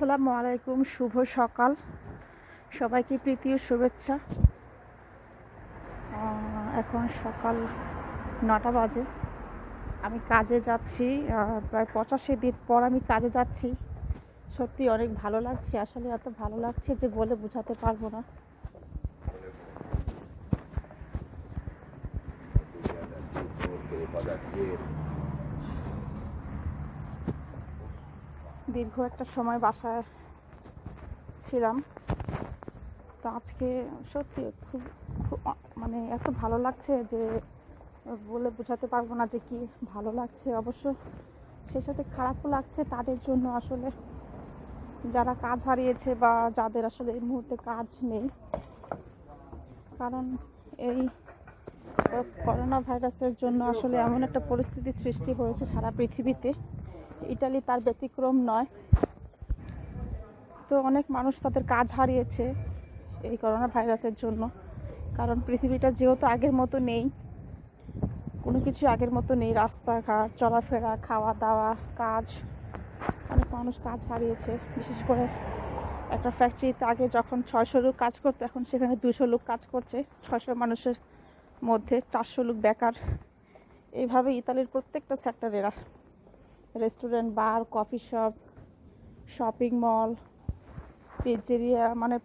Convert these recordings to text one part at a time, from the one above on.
আসসালামু আলাইকুম, শুভ সকাল। সবাইকে প্রীতি ও শুভেচ্ছা। এখন সকাল 9টা বাজে। আমি কাজে যাচ্ছি, প্রায় 85 দিন পর আমি কাজে যাচ্ছি। সত্যি অনেক ভালো লাগছে, আসলে এত ভালো লাগছে যে বলে বোঝাতে পারবো না। দীর্ঘ একটা সময় বাসায় ছিলাম, তো আজকে সত্যি খুব মানে এত ভালো লাগছে যে বলে বোঝাতে পারবো না যে কি ভালো লাগছে। অবশ্য সে সাথে খারাপও লাগছে তাদের জন্য, আসলে যারা কাজ হারিয়েছে বা যাদের আসলে এই মুহূর্তে কাজ নেই। কারণ এই করোনা ভাইরাসের জন্য আসলে এমন একটা পরিস্থিতি সৃষ্টি হয়েছে সারা পৃথিবীতে, ইতালি তার ব্যতিক্রম নয়। তো অনেক মানুষ তাদের কাজ হারিয়েছে এই করোনা ভাইরাসের জন্য। কারণ পৃথিবীটা যেহেতু আগের মতো নেই, কোনো কিছু আগের মতো নেই, রাস্তাঘাট, চলাফেরা, খাওয়া দাওয়া, কাজ, অনেক মানুষ কাজ হারিয়েছে। বিশেষ করে একটা ফ্যাক্টরিতে আগে যখন 600 লোক কাজ করতো, এখন সেখানে 200 লোক কাজ করছে। 600 মানুষের মধ্যে 400 লোক বেকার। এইভাবে ইতালির প্রত্যেকটা সেক্টরে, রেস্টুরেন্ট, বার, কফি শপ, শপিং মল, পিজ্জেরিয়া, মানে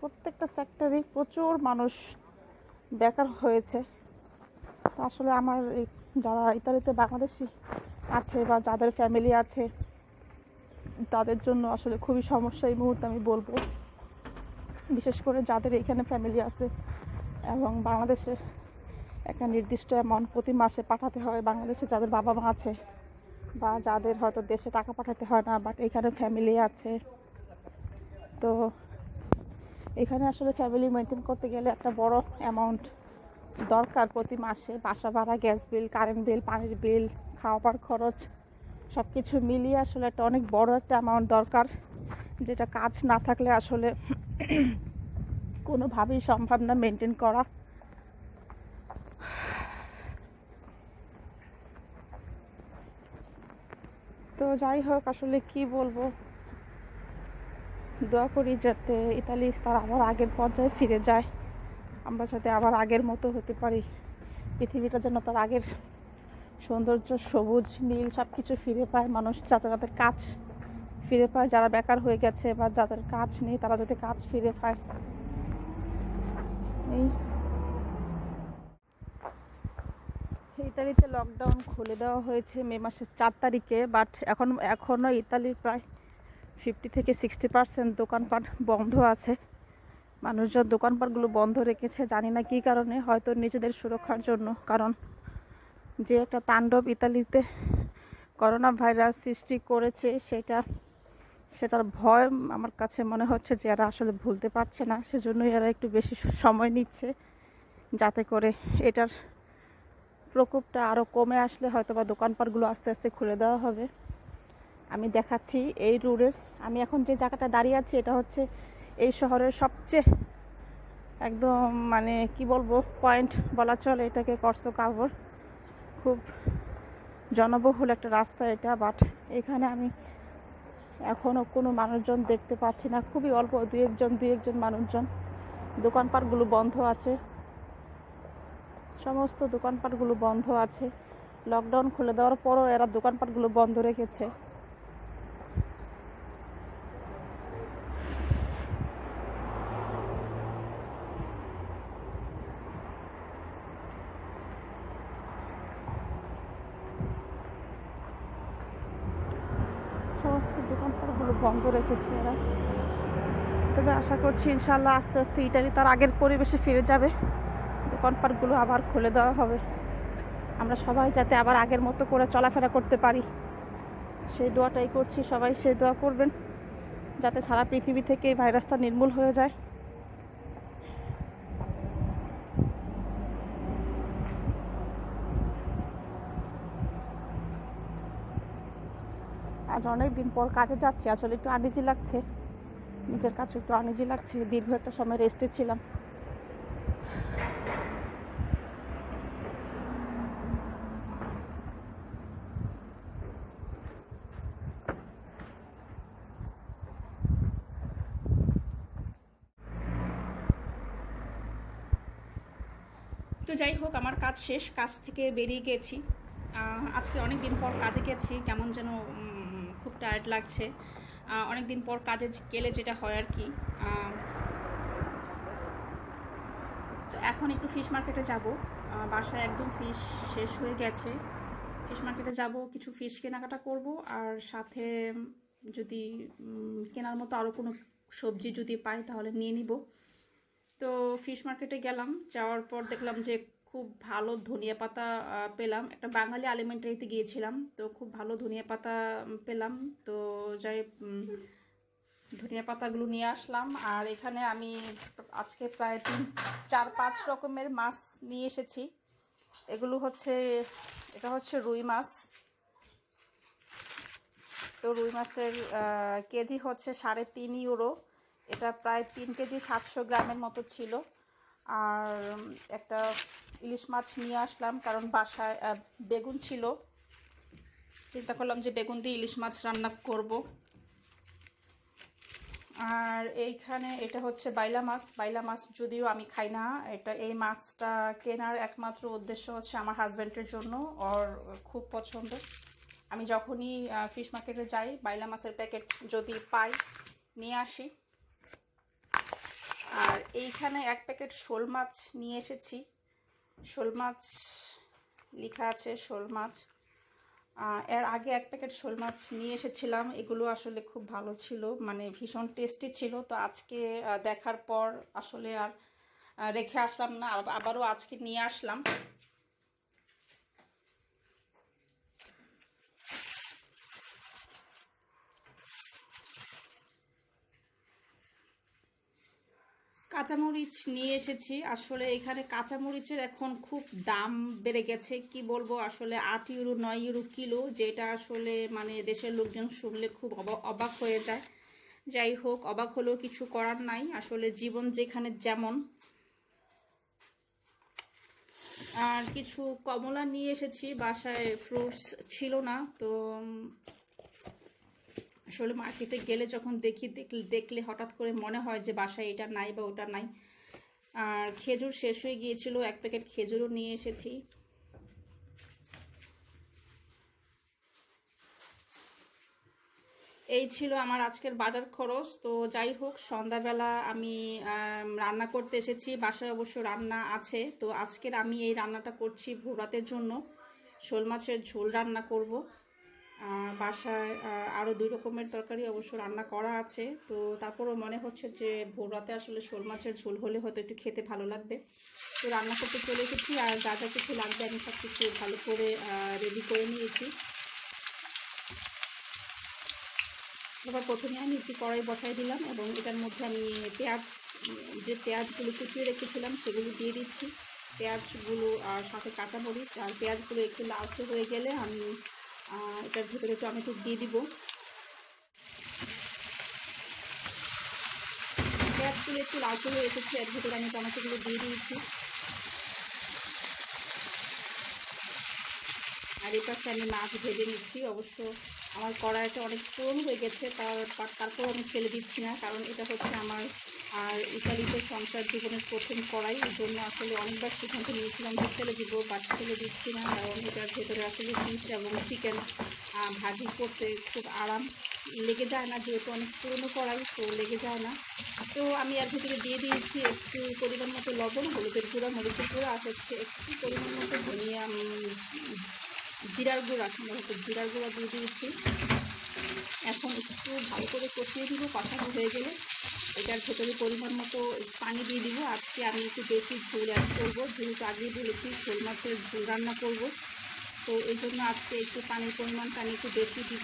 প্রত্যেকটা সেক্টরে প্রচুর মানুষ বেকার হয়েছে। আসলে আমার যারা ইতালিতে বাংলাদেশি আছে বা যাদের ফ্যামিলি আছে তাদের জন্য আসলে খুবই সমস্যা এই মুহূর্তে আমি বলবো। বিশেষ করে যাদের এখানে ফ্যামিলি আছে এবং বাংলাদেশে একটা নির্দিষ্ট অ্যামাউন্ট প্রতি মাসে পাঠাতে হয়, বাংলাদেশে যাদের বাবা মা আছে বা যাদের হয়তো দেশে টাকা পাঠাতে হয় না বাট এখানে ফ্যামিলি আছে, তো এখানে আসলে ফ্যামিলি মেনটেন করতে গেলে একটা বড় অ্যামাউন্ট দরকার প্রতি মাসে। বাসা ভাড়া, গ্যাস বিল, কারেন্ট বিল, পানির বিল, খাওয়ার খরচ সব কিছু মিলিয়ে আসলে একটা অনেক বড় একটা অ্যামাউন্ট দরকার, যেটা কাজ না থাকলে আসলে কোনোভাবেই সম্ভব না মেনটেন করা। তো যাই হোক, আসলে কি বলবো, দোয়া করি যাতে ইতালি তার আবার আগের পর্যায়ে ফিরে যায়, আমরা যাতে আবার আগের মতো হতে পারি। পৃথিবীটা যেন তার আগের সৌন্দর্য, সবুজ, নীল সব কিছু ফিরে পায়। মানুষ যাতে তাদের কাজ ফিরে পায়, যারা বেকার হয়ে গেছে বা যাদের কাজ নেই তারা যাতে কাজ ফিরে পায়। এই ইতালিতে লকডাউন খুলে দেওয়া হয়েছে মে মাসের 4 তারিখে, বাট এখনও ইতালির প্রায় 50 থেকে 60% দোকানপাট বন্ধ আছে। মানুষজন দোকানপাটগুলো বন্ধ রেখেছে, জানি না কী কারণে, হয়তো নিজেদের সুরক্ষার জন্য। কারণ যে একটা তাণ্ডব ইতালিতে করোনা ভাইরাস সৃষ্টি করেছে সেটার ভয় আমার কাছে মনে হচ্ছে যে এরা আসলে ভুলতে পারছে না, সেজন্যই এরা একটু বেশি সময় নিচ্ছে, যাতে করে এটার প্রকোপটা আরও কমে আসলে হয়তো বা দোকানপাটগুলো আস্তে আস্তে খুলে দেওয়া হবে। আমি দেখাচ্ছি এই রোডের, আমি এখন যে জায়গাটা দাঁড়িয়ে আছি এটা হচ্ছে এই শহরের সবচেয়ে একদম মানে কি বলবো পয়েন্ট বলা চলে এটাকে, কর্সো কাভোর। খুব জনবহুল একটা রাস্তা এটা, বাট এখানে আমি এখনও কোনো মানুষজন দেখতে পাচ্ছি না, খুবই অল্প, দুই একজন মানুষজন। দোকানপাটগুলো বন্ধ আছে, সমস্ত দোকানপাটগুলো বন্ধ আছে। লকডাউন খুলে দেওয়ার পরও এরা দোকানপাটগুলো বন্ধ রেখেছে। সমস্ত দোকানপাটগুলো বন্ধ রেখেছে এরা। তবে আশা করছি ইনশাল্লাহ আস্তে আস্তে ইটালি তার আগের পরিবেশে ফিরে যাবে, দোকানপাটগুলো আবার খুলে দেওয়া হবে, আমরা সবাই যাতে আবার আগের মতো করে চলাফেরা করতে পারি সেই দোয়াটাই করছি। সবাই সেই দোয়া করবেন যাতে সারা পৃথিবী থেকে এই ভাইরাসটা নির্মূল হয়ে যায়। আজ অনেক দিন পর কাজে যাচ্ছি, আসলে একটু আনইজি লাগছে, নিজের কাছে একটু আনইজি লাগছে। দীর্ঘ একটা সময় রেস্টে ছিলাম। তো যাই হোক, আমার কাজ শেষ, কাজ থেকে বেরিয়ে গেছি। আজকে অনেক দিন পর কাজে গেছি, কেমন যেন খুব টায়ার্ড লাগছে। অনেক দিন পর কাজে গেলে যেটা হয় আর কি। তো এখন একটু ফিশ মার্কেটে যাব। বাসায় একদম ফিশ শেষ হয়ে গেছে। ফিশ মার্কেটে যাব, কিছু ফিশ কেনাকাটা করব, আর সাথে যদি কেনার মতো আরও কোনো সবজি যদি পাই তাহলে নিয়ে নিব। তো ফিশ মার্কেটে গেলাম, যাওয়ার পর দেখলাম যে খুব ভালো ধনিয়া পাতা পেলাম। একটা বাঙালি আলিমেন্টারিতে গিয়েছিলাম, তো খুব ভালো ধনিয়া পাতা পেলাম। তো যাই ধনিয়া পাতাগুলো নিয়ে আসলাম। আর এখানে আমি আজকে প্রায় 3-4-5 রকমের মাছ নিয়ে এসেছি। এটা হচ্ছে রুই মাছ। তো রুই মাছের কেজি হচ্ছে 3.5 ইউরো। এটা প্রায় 3 কেজি 700 গ্রামের মতো ছিল। আর একটা ইলিশ মাছ নিয়ে আসলাম, কারণ বাসায় বেগুন ছিল, চিন্তা করলাম যে বেগুন দিয়ে ইলিশ মাছ রান্না করব। আর এইখানে এটা হচ্ছে বাইলা মাছ। বাইলা মাছ যদিও আমি খাই না, এই মাছটা কেনার একমাত্র উদ্দেশ্য হচ্ছে আমার হাজব্যান্ডের জন্য। ওর খুব পছন্দ। আমি যখনই ফিশ মার্কেটে যাই, বাইলা মাছের প্যাকেট যদি পাই নিয়ে আসি। আর এইখানে 1 প্যাকেট শোল মাছ নিয়ে এসেছি। শোল মাছ লেখা আছে, শোল মাছ। এর আগে 1 প্যাকেট শোল মাছ নিয়ে এসেছিলাম, এগুলো আসলে খুব ভালো ছিল, মানে ভীষণ টেস্টি ছিল। তো আজকে দেখার পর আসলে আর রেখে আসলাম না, আবারও আজকে নিয়ে আসলাম। কাঁচামরিচ নিয়ে এসেছি। আসলে এখানে কাঁচামরিচের এখন খুব দাম বেড়ে গেছে, কি বলবো, আসলে 8 ইউরো 9 ইউরো কিলো, যেটা আসলে মানে দেশের লোকজন শুনলে খুব অবাক হয়ে যায়। যাই হোক, অবাক হলেও কিছু করার নাই, আসলে জীবন যেখানে যেমন। আর কিছু কমলা নিয়ে এসেছি, বাসায় ফ্রুটস ছিল না। তো আসলে মার্কেটে গেলে যখন দেখলে হঠাৎ করে মনে হয় যে বাসায় এটা নাই বা ওটা নাই। আর খেজুর শেষ হয়ে গিয়েছিল, 1 প্যাকেট খেজুরও নিয়ে এসেছি। এই ছিল আমার আজকের বাজার খরচ। তো যাই হোক, সন্ধ্যাবেলা আমি রান্না করতে এসেছি, বাসায় অবশ্য রান্না আছে। তো আজকের আমি এই রান্নাটা করছি ভোর রাতের জন্য, শোল মাছের ঝোল রান্না করব। বাসায় আরও 2 রকমের তরকারি অবশ্য রান্না করা আছে। তো তারপরও মনে হচ্ছে যে ভোর রাতে আসলে শোল মাছের ঝোল হলে হয়তো একটু খেতে ভালো লাগবে। তো রান্না করতে চলে এসেছি, আর যা যা কিছু লাগবে আমি সব কিছু ভালো করে রেডি করে নিয়েছি। এবার প্রথমে আমি একটি কড়াই বসাই দিলাম, এবং এটার মধ্যে আমি যে পেঁয়াজগুলো কুচিয়ে রেখেছিলাম সেগুলো দিয়ে দিচ্ছি। পেঁয়াজগুলো আর সাথে কাঁচামরিচ, আর পেঁয়াজগুলো একটু লালচে হয়ে গেলে আমি এটার ভিতরে টমেটো দিয়ে দিব। পেঁয়াজগুলো একটু লালচে হয়ে এসেছে, এর ভিতরে আমি টমেটোগুলো দিয়ে দিয়েছি। আর এই পাশে আমি মাছ ভেজে নিচ্ছি। অবশ্য আমার কড়াইটা অনেক পুরনো হয়ে গেছে, তারপর আমি ফেলে দিচ্ছি না, কারণ এটা হচ্ছে আমার আর ইতালিতে সংসার জীবনের প্রথম কড়াই। এই জন্য আসলে অনেকবার সিদ্ধান্ত নিয়েছিলাম যে ফেলে দিব, বাট ফেলে দিচ্ছি না, কারণ এটার ভেতরে আসলে ফিশ এবং চিকেন ভাজি করতে খুব আরাম, লেগে যায় না, যেহেতু অনেক পুরনো কড়াই, তো লেগে যায় না। তো আমি এর ভিতরে দিয়ে দিয়েছি একটু পরিমাণ মতো লবণ, হলুদের গুঁড়া, মরিচের গুঁড়া, আর হচ্ছে একটু পরিমাণ মতো ধনিয়া, জিরার গুঁড়া, জিরার গুঁড়া দিয়ে দিয়েছি। এখন একটু ভালো করে কষিয়ে দিব। কষানো হয়ে গেলে এটার ভেতরে পরিমাণ মতো পানি দিয়ে দিব। আজকে আমি একটু বেশি ঝোল অ্যাড করবো, যেহেতু আগেই বলেছি শোল মাছের ঝোল রান্না করব। তো এই জন্য আজকে একটু পানির পরিমাণটা আমি একটু বেশি দিব।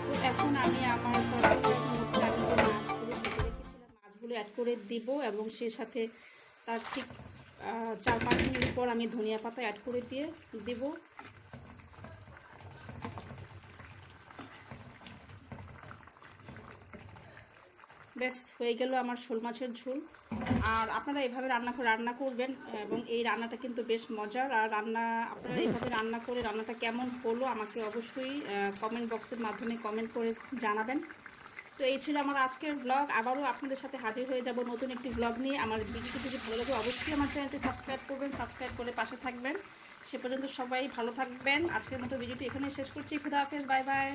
তো এখন আমি আমার তরকারির মধ্যে আমি যে মাছগুলো ভেজে রেখেছিলাম মাছগুলো অ্যাড করে দিব, এবং সে সাথে তার ঠিক 4-5 মিনিট পর আমি ধনিয়া পাতা অ্যাড করে দিব। ব্যাস হয়ে গেল আমার শোল মাছের ঝোল। আর আপনারা এভাবে রান্না করবেন এবং এই রান্নাটা কিন্তু বেশ মজার। আর আপনারা এইভাবে রান্না করে রান্নাটা কেমন হলো আমাকে অবশ্যই কমেন্ট বক্সের মাধ্যমে কমেন্ট করে জানাবেন। তো এই ছিল আমার আজকের ব্লগ। আবারও আপনাদের সাথে হাজির হয়ে যাব নতুন একটি ব্লগ নিয়ে। আমার ভিডিওটি যদি ভালো লাগে অবশ্যই আমার চ্যানেলটি সাবস্ক্রাইব করবেন, সাবস্ক্রাইব করে পাশে থাকবেন। সে পর্যন্ত সবাই ভালো থাকবেন। আজকের মতো ভিডিওটি এখানে শেষ করছি। খুদা হাফেজ, বাই বাই।